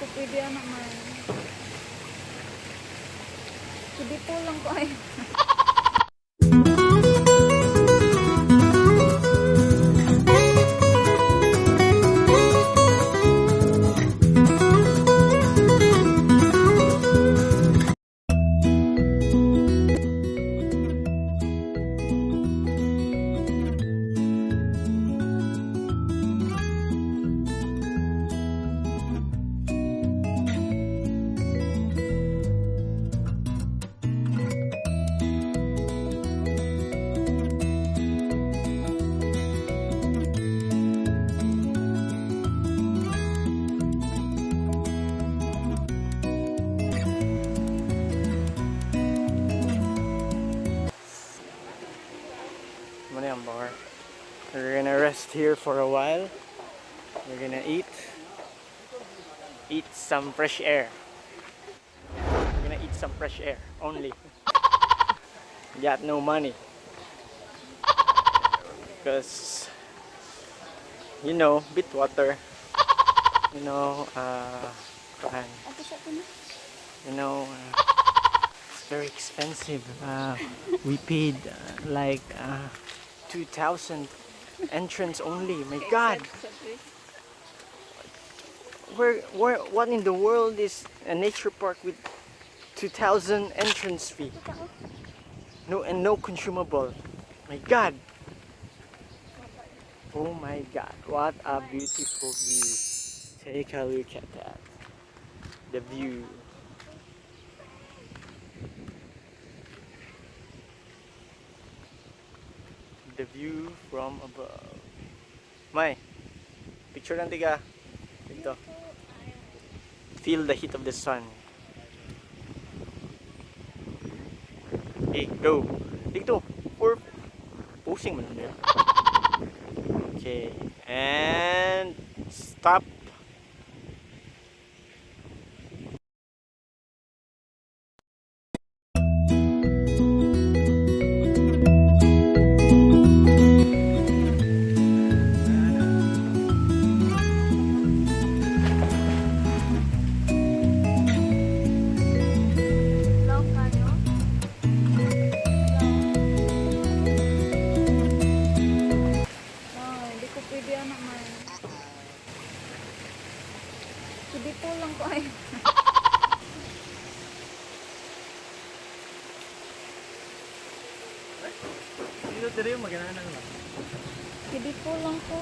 ko pwede anak man. Hindi po lang ko ay. Bar. We're gonna rest here for a while. We're gonna eat some fresh air. We're gonna eat some fresh air only. Got no money because you know Bitwater. You know, it's very expensive. We paid like 2,000 entrance only. My God, what in the world is a nature park with 2,000 entrance fee? No, and no consumable. My God. Oh my God, what a beautiful view. Take a look at that. The view. The view from above. May, picture lang tiga. Dito. Feel the heat of the sun. Okay, go. Dito. For posing mo lang. Okay, and stop. Hindi po lang ko ay. Dito tayo magana na. Hindi po lang ko.